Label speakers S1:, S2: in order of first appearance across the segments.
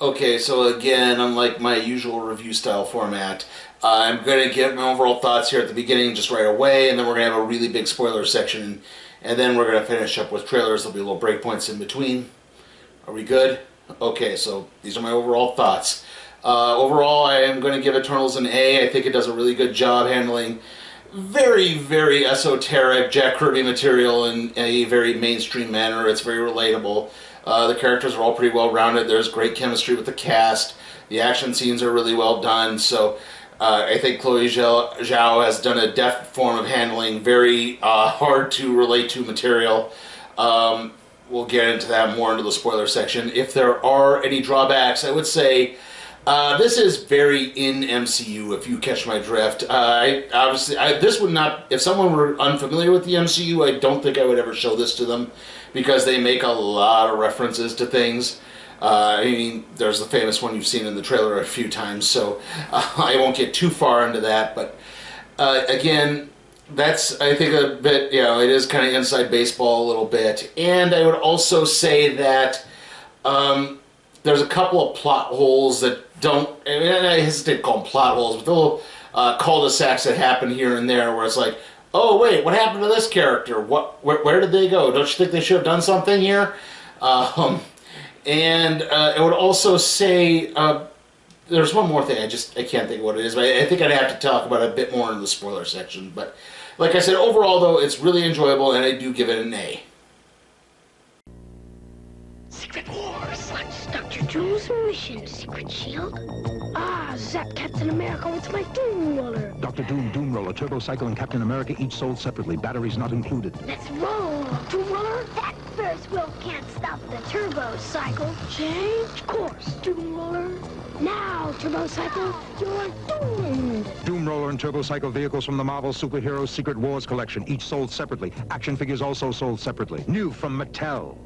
S1: Okay, so again, unlike my usual review style format, I'm going to get my overall thoughts here at the beginning just right away, and then we're going to have a really big spoiler section, and then we're going to finish up with trailers. There'll be little breakpoints in between. Are we good? Okay, so these are my overall thoughts. Overall, I am going to give Eternals an A. I think it does a really good job handling very, very esoteric Jack Kirby material in a very mainstream manner. It's very relatable. The characters are all pretty well rounded. There's great chemistry with the cast. The action scenes are really well done. So I think Chloe Zhao has done a deft form of handling very hard to relate to material. We'll get into that more into the spoiler section. If there are any drawbacks, I would say this is very in MCU, if you catch my drift. This would not, if someone were unfamiliar with the MCU, I don't think I would ever show this to them because they make a lot of references to things. I mean, there's the famous one you've seen in the trailer a few times, so I won't get too far into that. But again, that's, I think, a bit, it is kind of inside baseball a little bit. And I would also say that there's a couple of plot holes that don't, I hesitate to call them plot holes, but the little cul-de-sacs that happen here and there where it's like, oh wait, what happened to this character? Where did they go? Don't you think they should have done something here? And I would also say, there's one more thing, I can't think of what it is, but I think I'd have to talk about it a bit more in the spoiler section. But like I said, overall though, it's really enjoyable and I do give it an A.
S2: Secret Wars. What's Dr. Doom's mission, Secret Shield? Zap Captain America with my Doom Roller.
S3: Dr. Doom, Doom Roller, Turbo Cycle, and Captain America each sold separately. Batteries not included.
S2: Let's roll. Doom Roller? That Ferris wheel can't stop the Turbo Cycle. Change course, Doom Roller. Now, Turbo Cycle, you're doomed.
S3: Doom Roller and Turbo Cycle vehicles from the Marvel Superhero Secret Wars collection, each sold separately. Action figures also sold separately. New from Mattel.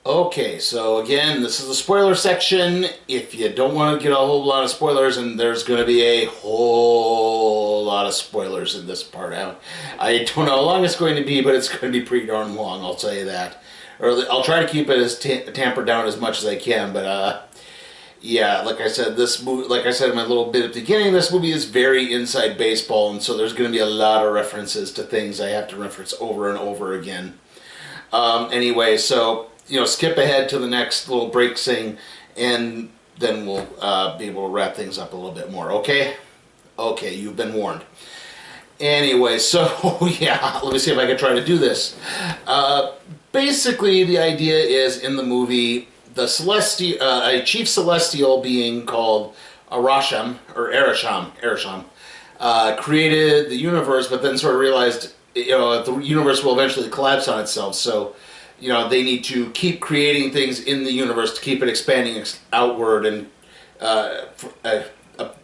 S1: Okay, so again, this is the spoiler section. If you don't want to get a whole lot of spoilers, and there's going to be a whole lot of spoilers in this part out. I don't know how long it's going to be, but it's going to be pretty darn long, I'll tell you that. Or I'll try to keep it as tampered down as much as I can, but yeah, like I said, this movie, like I said in my little bit at the beginning, this movie is very inside baseball, and so there's going to be a lot of references to things I have to reference over and over again. Anyway, so skip ahead to the next little break thing, and then we'll be able to wrap things up a little bit more, okay? Okay, you've been warned. Anyway, so, yeah, let me see if I can try to do this. Basically, the idea is, in the movie, the a chief celestial being called Arasham, created the universe, but then sort of realized, the universe will eventually collapse on itself, so they need to keep creating things in the universe to keep it expanding outward and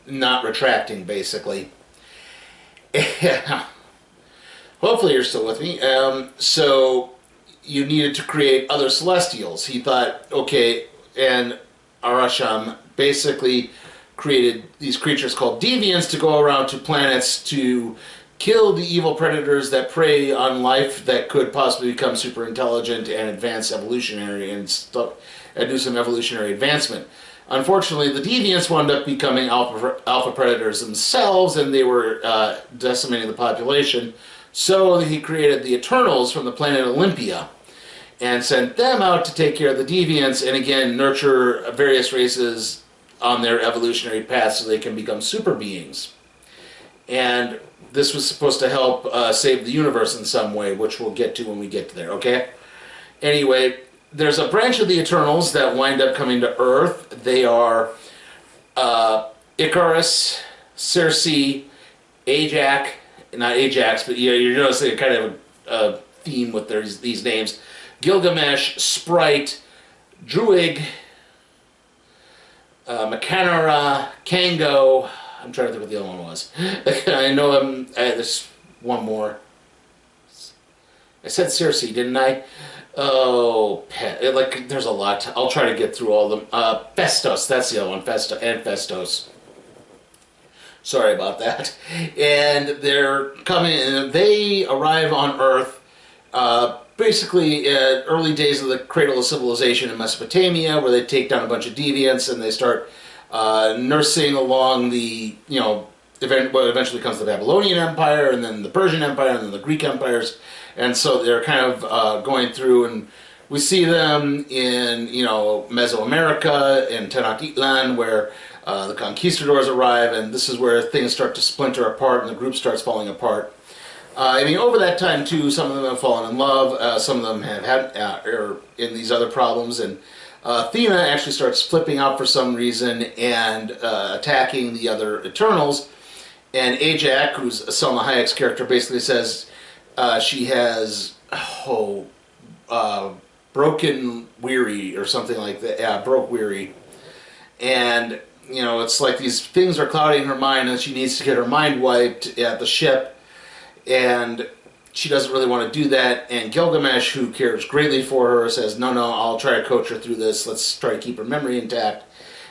S1: not retracting, basically. Hopefully you're still with me. So you needed to create other Celestials. He thought, okay, and Arasham basically created these creatures called Deviants to go around to planets to kill the evil predators that prey on life that could possibly become super intelligent and advance evolutionary and do some evolutionary advancement. Unfortunately, the Deviants wound up becoming alpha predators themselves, and they were decimating the population. So he created the Eternals from the planet Olympia and sent them out to take care of the Deviants and again nurture various races on their evolutionary path so they can become super beings. And this was supposed to help save the universe in some way, which we'll get to when we get there, okay? Anyway, there's a branch of the Eternals that wind up coming to Earth. They are Icarus, Circe, Ajax, not Ajax, but you're noticing kind of a theme with these names. Gilgamesh, Sprite, Druig, Mechanara, Kango. I'm trying to think what the other one was. I know there's one more. I said Circe, didn't I? Oh, there's a lot. I'll try to get through all of them. Festos, that's the other one. Festos. Sorry about that. And they're coming, and they arrive on Earth basically early days of the cradle of civilization in Mesopotamia, where they take down a bunch of deviants and they start nursing along the, what eventually becomes the Babylonian Empire, and then the Persian Empire, and then the Greek empires. And so they're kind of going through, and we see them in, Mesoamerica, in Tenochtitlan, where the conquistadors arrive, and this is where things start to splinter apart and the group starts falling apart. Over that time, too, some of them have fallen in love, some of them have had are in these other problems, and Athena actually starts flipping out for some reason and attacking the other Eternals, and Ajax, who's Selma Hayek's character, basically says she has, broken weary, or something like that. Yeah, broke weary. And, it's like these things are clouding her mind, and she needs to get her mind wiped at the ship. And she doesn't really want to do that. And Gilgamesh, who cares greatly for her, says, no, I'll try to coach her through this. Let's try to keep her memory intact.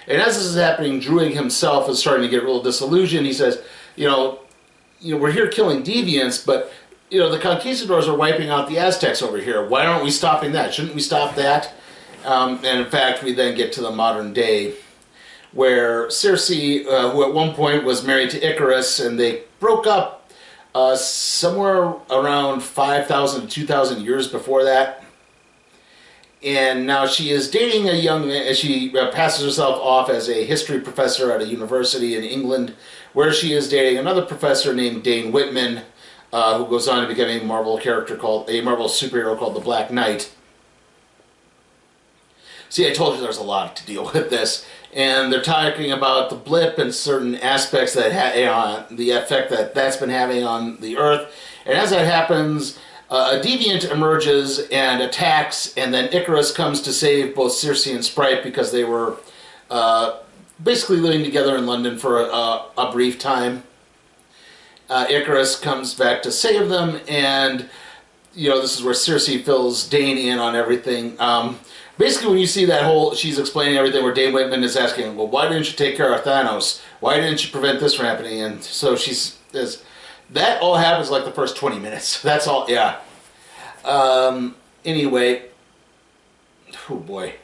S1: And as this is happening, Druig himself is starting to get a little disillusioned. He says, we're here killing deviants, but, the conquistadors are wiping out the Aztecs over here. Why aren't we stopping that? Shouldn't we stop that? And in fact, we then get to the modern day, where Circe, who at one point was married to Icarus, and they broke up somewhere around 5,000 to 2,000 years before that. And now she is dating a young man. She passes herself off as a history professor at a university in England, where she is dating another professor named Dane Whitman, who goes on to become a Marvel superhero called the Black Knight. See, I told you there's a lot to deal with this, and they're talking about the blip and certain aspects that the effect that that's been having on the Earth. And as that happens, a deviant emerges and attacks, and then Icarus comes to save both Circe and Sprite, because they were basically living together in London for a brief time. Icarus comes back to save them, and this is where Circe fills Dane in on everything. Basically, when you see that she's explaining everything, where Dane Whitman is asking, well, why didn't you take care of Thanos? Why didn't you prevent this from happening? And so she says, that all happens like the first 20 minutes. That's all, yeah. Anyway, oh boy.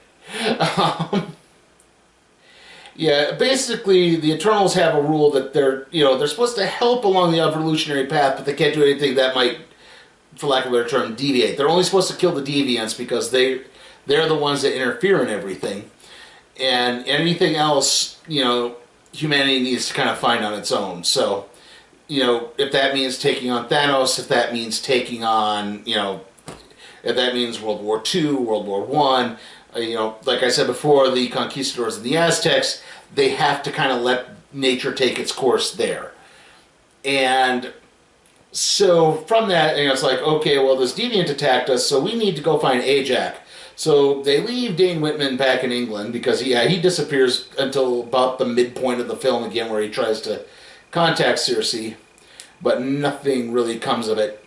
S1: Yeah, basically, the Eternals have a rule that they're supposed to help along the evolutionary path, but they can't do anything that might, for lack of a better term, deviate. They're only supposed to kill the deviants, because they're the ones that interfere in everything. And anything else, humanity needs to kind of find on its own. So, if that means taking on Thanos, if that means taking on, if that means World War II, World War I, like I said before, the conquistadors and the Aztecs, they have to kind of let nature take its course there. And so from that, it's like, okay, well, this deviant attacked us, so we need to go find Ajax. So they leave Dane Whitman back in England, because he disappears until about the midpoint of the film again, where he tries to contact Circe, but nothing really comes of it.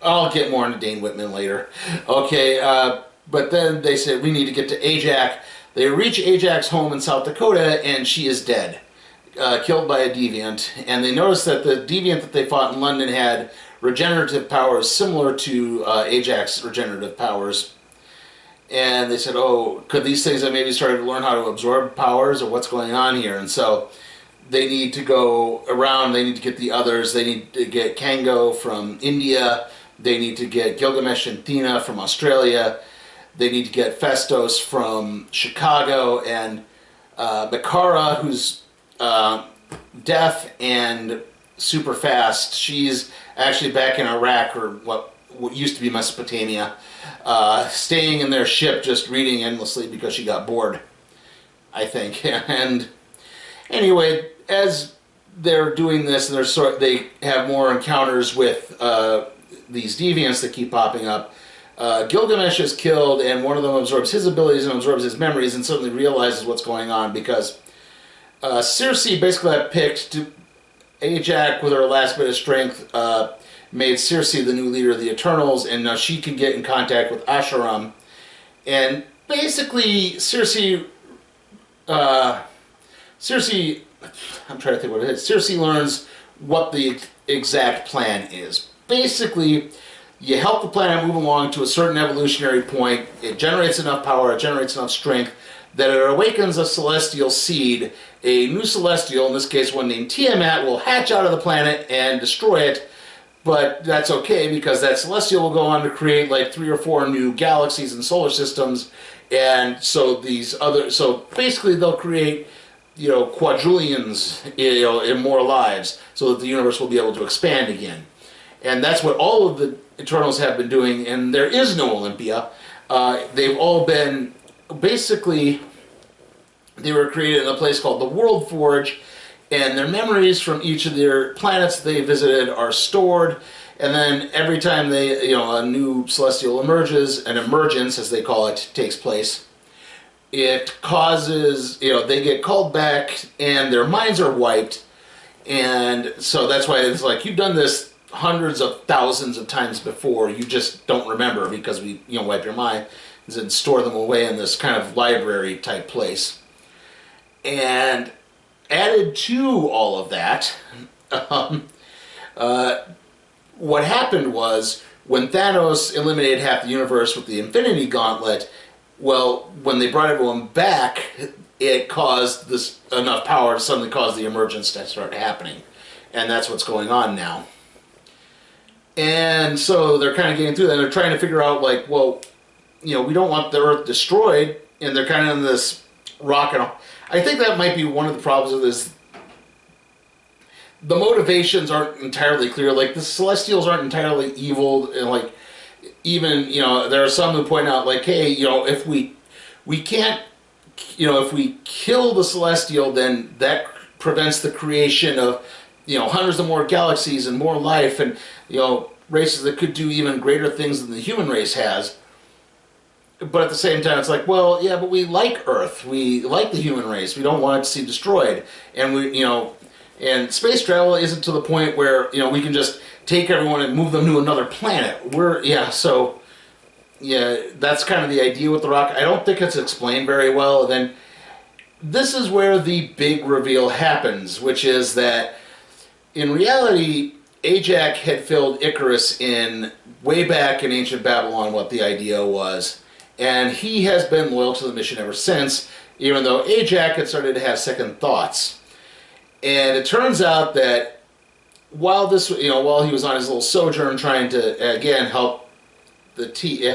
S1: I'll get more into Dane Whitman later. Okay, but then they said, we need to get to Ajax. They reach Ajax's home in South Dakota, and she is dead, killed by a deviant. And they notice that the deviant that they fought in London had regenerative powers similar to Ajax's regenerative powers. And they said, oh, could these things have maybe started to learn how to absorb powers, or what's going on here? And so they need to go around, they need to get the others, they need to get Kango from India, they need to get Gilgamesh and Athena from Australia, they need to get Festos from Chicago, and Bakara, who's deaf and super fast. She's actually back in Iraq, or what used to be Mesopotamia, staying in their ship just reading endlessly because she got bored, I think. And anyway, as they're doing this, and they have more encounters with these deviants that keep popping up, Gilgamesh is killed, and one of them absorbs his abilities and absorbs his memories, and suddenly realizes what's going on, because Circe basically got picked to Ajax with her last bit of strength, made Circe the new leader of the Eternals, and now she can get in contact with Asheram. And basically, Circe, I'm trying to think what it is. Circe learns what the exact plan is. Basically, you help the planet move along to a certain evolutionary point, it generates enough power, it generates enough strength, that it awakens a celestial seed. A new celestial, in this case one named Tiamat, will hatch out of the planet and destroy it, but that's okay because that celestial will go on to create like 3 or 4 new galaxies and solar systems, and so basically they'll create, quadrillions, in more lives, so that the universe will be able to expand again. And that's what all of the Eternals have been doing, and there is no Olympia. They've all been, basically, they were created in a place called the World Forge, and their memories from each of their planets they visited are stored, and then every time a new celestial emerges, an emergence, as they call it, takes place, it causes, they get called back, and their minds are wiped, and so that's why it's like, you've done this hundreds of thousands of times before, you just don't remember because we wipe your mind and store them away in this kind of library type place. And added to all of that, what happened was when Thanos eliminated half the universe with the Infinity Gauntlet, well, when they brought everyone back, it caused this enough power to suddenly cause the emergence to start happening, and that's what's going on now. And so they're kind of getting through that. They're trying to figure out, like, well, we don't want the Earth destroyed, and they're kind of in this rock and I think that might be one of the problems with this. The motivations aren't entirely clear. Like, the Celestials aren't entirely evil, and like, even, there are some who point out, like, hey, if we can't, if we kill the Celestial, then that prevents the creation of, hundreds of more galaxies and more life, and, races that could do even greater things than the human race has. But at the same time, it's like, well, yeah, but we like Earth. We like the human race. We don't want it to see destroyed. And and space travel isn't to the point where, we can just take everyone and move them to another planet. So that's kind of the idea with the rock. I don't think it's explained very well. And then this is where the big reveal happens, which is that in reality, Ajax had filled Icarus in way back in ancient Babylon what the idea was. And he has been loyal to the mission ever since, even though Ajax had started to have second thoughts. And it turns out that while he was on his little sojourn trying to, again, help Icarus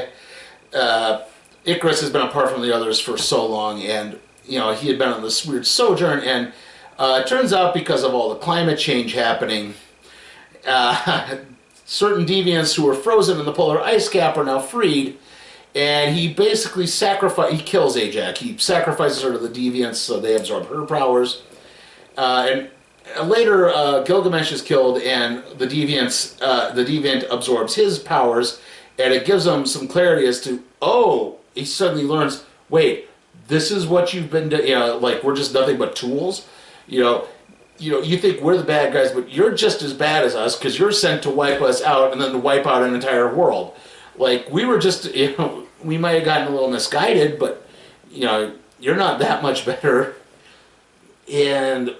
S1: has been apart from the others for so long, and, he had been on this weird sojourn, and it turns out because of all the climate change happening, certain deviants who were frozen in the polar ice cap are now freed, and he basically kills Ajax. He sacrifices her to the deviants so they absorb her powers. And later, Gilgamesh is killed, and the deviant absorbs his powers, and it gives him some clarity as to, he suddenly learns, wait, this is what you've been doing, like, we're just nothing but tools, you think we're the bad guys, but you're just as bad as us, because you're sent to wipe us out, and then to wipe out an entire world. Like, we were just, we might have gotten a little misguided, but, you're not that much better. And,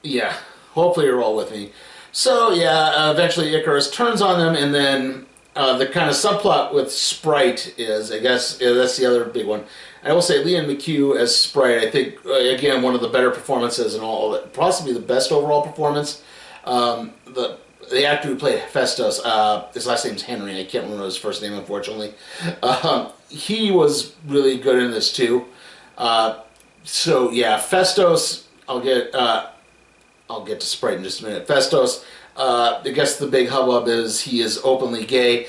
S1: yeah, hopefully you're all with me. So, yeah, eventually Icarus turns on them, and then the kind of subplot with Sprite is, I guess, that's the other big one. I will say Liam McHugh as Sprite, I think, again, one of the better performances in all of it. Possibly the best overall performance. The actor who played Festus, his last name's Henry, I can't remember his first name, unfortunately. He was really good in this, too. So, yeah, Festus, I'll get to Sprite in just a minute. Festus, I guess the big hubbub is he is openly gay.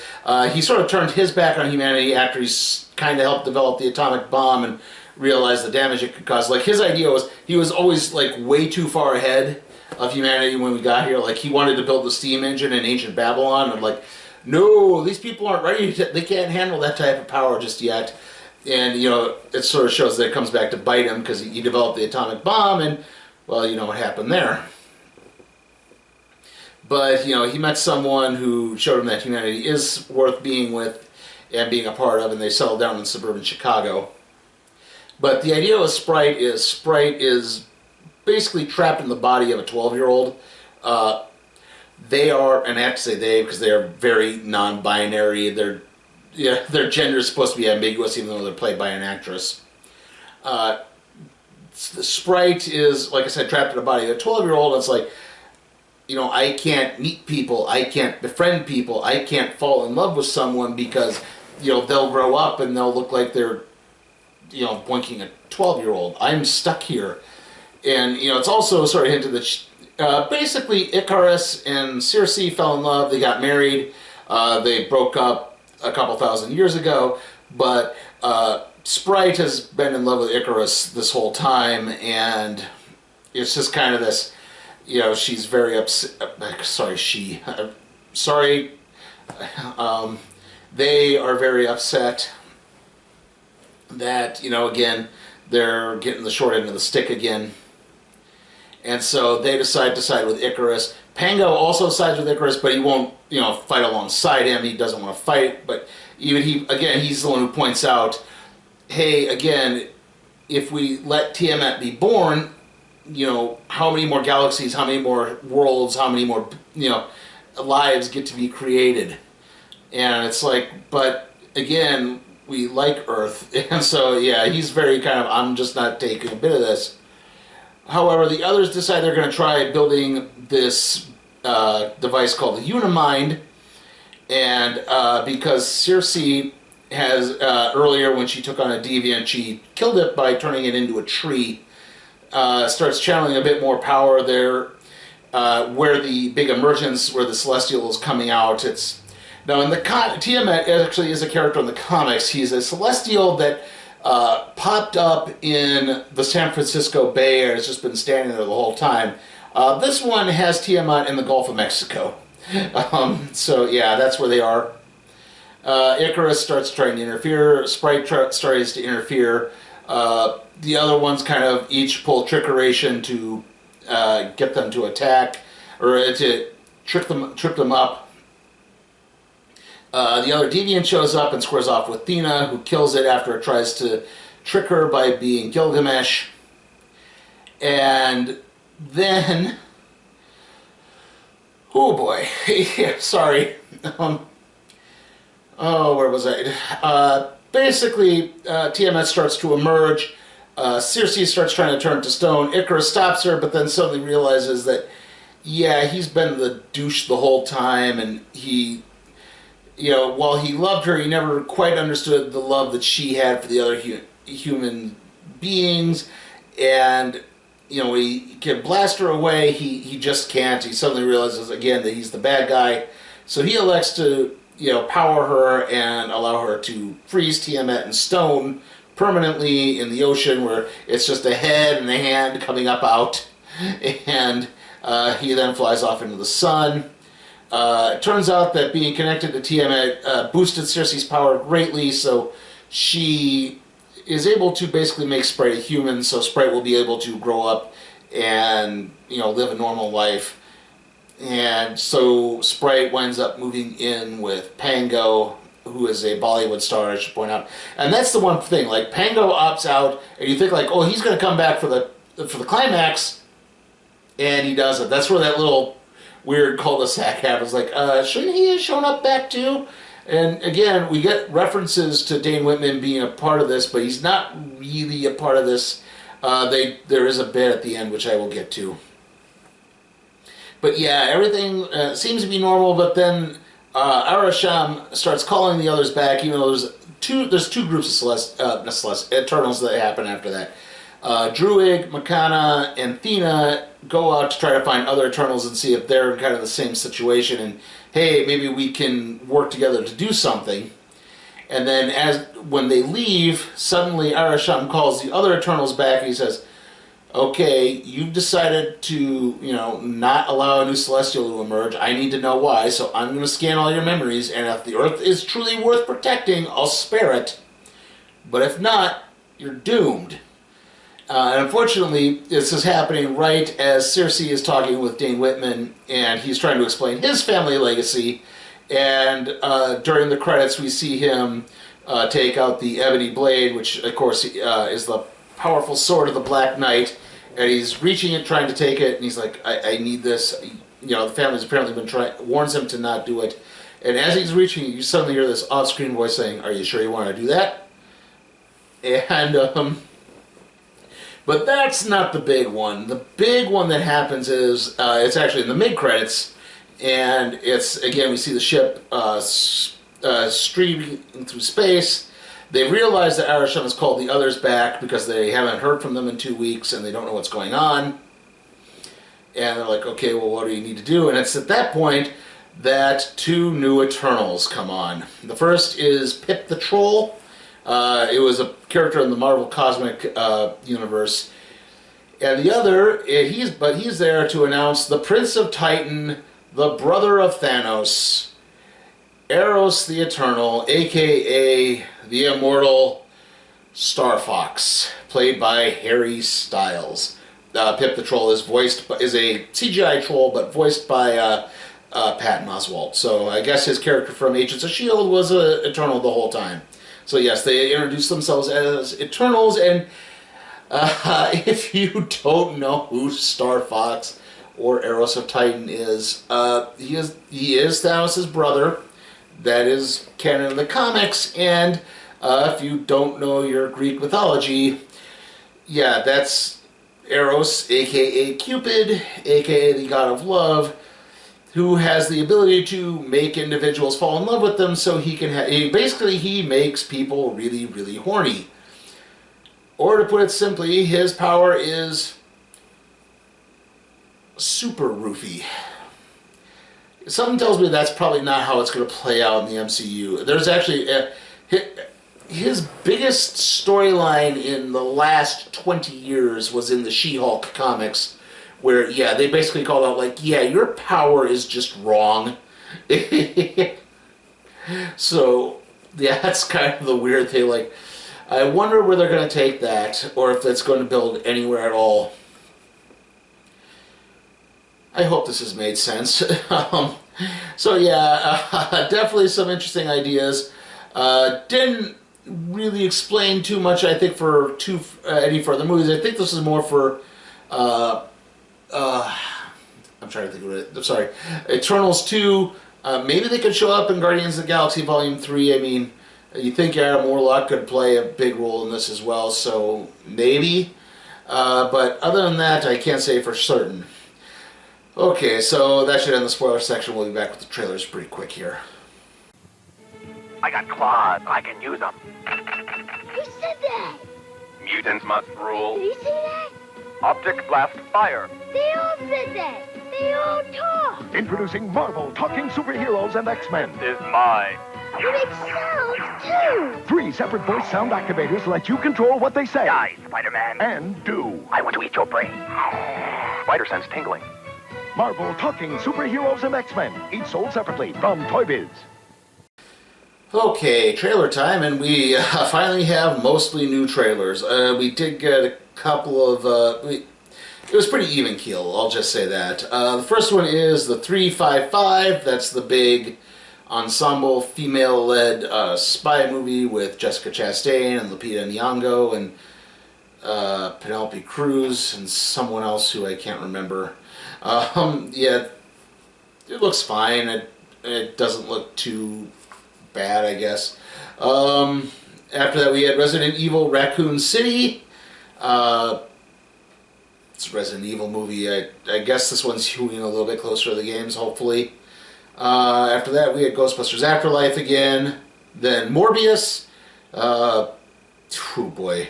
S1: He sort of turned his back on humanity after he's kind of helped develop the atomic bomb and realized the damage it could cause. Like, his idea was, he was always, like, way too far ahead of humanity when we got here. Like, he wanted to build the steam engine in ancient Babylon, and like, no, these people aren't ready they can't handle that type of power just yet. And, it sort of shows that it comes back to bite him, because he developed the atomic bomb, and, well, you know what happened there. But, he met someone who showed him that humanity is worth being with and being a part of, and they settled down in suburban Chicago. But the idea with Sprite is basically trapped in the body of a 12-year-old. they are, and I have to say they because they are very non-binary. Their gender is supposed to be ambiguous, even though they're played by an actress. The Sprite is, like I said, trapped in a body of a 12-year-old. It's like, I can't meet people, I can't befriend people, I can't fall in love with someone because, they'll grow up and they'll look like they're, boinking a 12-year-old. I'm stuck here. And, it's also sort of hinted that basically Icarus and Circe fell in love, they got married, they broke up a couple thousand years ago, but Sprite has been in love with Icarus this whole time, and it's just kind of this, she's very upset. They are very upset that, again, they're getting the short end of the stick again. And so they decide to side with Icarus. Pango also sides with Icarus, but he won't, fight alongside him. He doesn't want to fight, but he's the one who points out, hey, again, if we let Tiamat be born, how many more galaxies, how many more worlds, how many more, lives get to be created? And it's like, but again, we like Earth. And so, yeah, he's very kind of, I'm just not taking a bit of this. However, the others decide they're going to try building this device called the Unimind. And because Circe has, earlier when she took on a deviant, she killed it by turning it into a tree. Starts channeling a bit more power there. Where the big emergence, where the Celestial is coming out, it's... Now, in the Tiamat actually is a character in the comics. He's a Celestial that popped up in the San Francisco Bay and has just been standing there the whole time. This one has Tiamat in the Gulf of Mexico. So, yeah, that's where they are. Icarus starts trying to interfere. Sprite tries to interfere. The other ones kind of each pull trickeration to get them to attack, or to trip them up. The other deviant shows up and squares off with Thena, who kills it after it tries to trick her by being Gilgamesh. And then... oh boy. Yeah, sorry. Where was I? Basically, Tiamat starts to emerge. Circe starts trying to turn to stone. Icarus stops her, but then suddenly realizes that, yeah, he's been the douche the whole time, and he... while he loved her, he never quite understood the love that she had for the other human beings, and, he can blast her away, he just can't. He suddenly realizes, again, that he's the bad guy, so he elects to, power her and allow her to freeze Tiamat in stone permanently in the ocean, where it's just a head and a hand coming up out, and he then flies off into the sun. It turns out that being connected to Tiamat boosted Circe's power greatly, so she is able to basically make Sprite a human, so Sprite will be able to grow up and, live a normal life. And so Sprite winds up moving in with Pango, who is a Bollywood star, I should point out. And that's the one thing, like, Pango opts out, and you think, like, oh, he's going to come back for the climax, and he doesn't. That's where that little weird cul-de-sac happens. Like, shouldn't he have shown up back too? And again, we get references to Dane Whitman being a part of this, but he's not really a part of this. There is a bit at the end, which I will get to. But yeah, everything seems to be normal, but then Arasham starts calling the others back, even though there's two groups of Eternals that happen after that. Druig, Makana, and Thena go out to try to find other Eternals and see if they're in kind of the same situation, and hey, maybe we can work together to do something. And then when they leave, suddenly Arasham calls the other Eternals back, and he says, okay, you've decided to, not allow a new Celestial to emerge. I need to know why, so I'm going to scan all your memories, and if the Earth is truly worth protecting, I'll spare it. But if not, you're doomed. And unfortunately, this is happening right as Circe is talking with Dane Whitman, and he's trying to explain his family legacy. And during the credits, we see him take out the ebony blade, which, of course, is the powerful sword of the Black Knight. And he's reaching it, trying to take it, and he's like, I need this. the family's apparently been warns him to not do it. And as he's reaching, you suddenly hear this off-screen voice saying, "Are you sure you want to do that?" And but that's not the big one. The big one that happens is it's actually in the mid-credits, and it's, again, we see the ship streaming through space. They realize that Arasham has called the others back because they haven't heard from them in 2 weeks and they don't know what's going on. And they're like, okay, well, what do you need to do? And it's at that point that 2 new Eternals come on. The first is Pip the Troll. It was a character in the Marvel Cosmic Universe. And the other, he's there to announce the Prince of Titan, the brother of Thanos, Eros the Eternal, a.k.a. the immortal Star Fox, played by Harry Styles. Pip the Troll is a CGI troll, but voiced by Patton Oswalt. So I guess his character from Agents of S.H.I.E.L.D. was an Eternal the whole time. So yes, they introduced themselves as Eternals, and if you don't know who Star Fox or Eros of Titan is, he is Thanos' brother. That is canon in the comics, and if you don't know your Greek mythology, yeah, that's Eros, aka Cupid, aka the god of love, who has the ability to make individuals fall in love with them, so he can basically he makes people really, really horny. Or to put it simply, his power is super roofy. Something tells me that's probably not how it's going to play out in the MCU. There's actually his biggest storyline in the last 20 years was in the She-Hulk comics, where, yeah, they basically called out, like, yeah, your power is just wrong. So, yeah, that's kind of the weird thing. Like, I wonder where they're going to take that, or if that's going to build anywhere at all. I hope this has made sense. So, yeah, definitely some interesting ideas. Didn't really explain too much, I think, for any further movies. I think this is more for... I'm trying to think of it. I'm sorry. Eternals 2. Maybe they could show up in Guardians of the Galaxy Volume 3. I mean, you think Adam Warlock could play a big role in this as well, so maybe. But other than that, I can't say for certain. Okay, so that should end the spoiler section. We'll be back with the trailers pretty quick here.
S4: I got claws. I can use them.
S2: Who said that?
S4: Mutants must rule.
S2: Did he say that?
S4: Optic blast fire.
S2: They all said that. They all talk.
S5: Introducing Marvel Talking Superheroes and X-Men.
S4: This is mine.
S2: They make sounds, too.
S5: 3 separate voice sound activators let you control what they say.
S4: Die, Spider-Man.
S5: And do.
S4: I want to eat your brain. Spider sense tingling.
S5: Marvel Talking Superheroes and X-Men. Each sold separately from Toy Biz.
S1: Okay, trailer time, and we finally have mostly new trailers. We did get a couple of... it was pretty even keel, I'll just say that. The first one is the 355. That's the big ensemble female-led spy movie with Jessica Chastain and Lupita Nyong'o and Penelope Cruz and someone else who I can't remember. Yeah, it looks fine. It doesn't look too bad, I guess. After that, we had Resident Evil Raccoon City. It's a Resident Evil movie. I guess this one's hewing a little bit closer to the games, hopefully. After that, we had Ghostbusters Afterlife again. Then Morbius. Oh boy.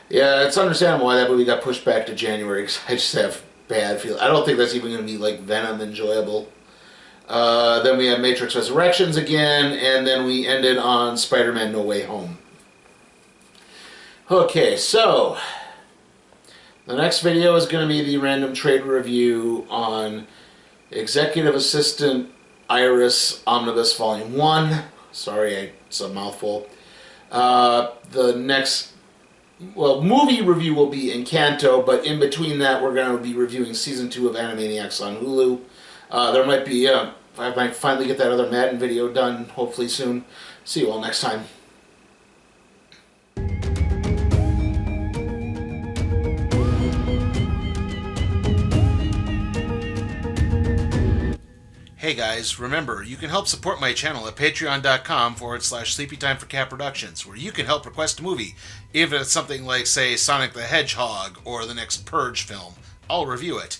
S1: Yeah, it's understandable why that movie got pushed back to January, because I just have bad feeling. I don't think that's even going to be like Venom enjoyable. Then we had Matrix Resurrections again, and then we ended on Spider-Man No Way Home. Okay, so the next video is going to be the random trade review on Executive Assistant Iris Omnibus Volume 1. Sorry, it's a mouthful. The next movie review will be Encanto, but in between that, we're going to be reviewing Season 2 of Animaniacs on Hulu. There might be, I might finally get that other Madden video done, hopefully soon. See you all next time. Hey guys, remember, you can help support my channel at patreon.com/SleepyTimeForCat Productions, where you can help request a movie, even if it's something like, say, Sonic the Hedgehog or the next Purge film. I'll review it.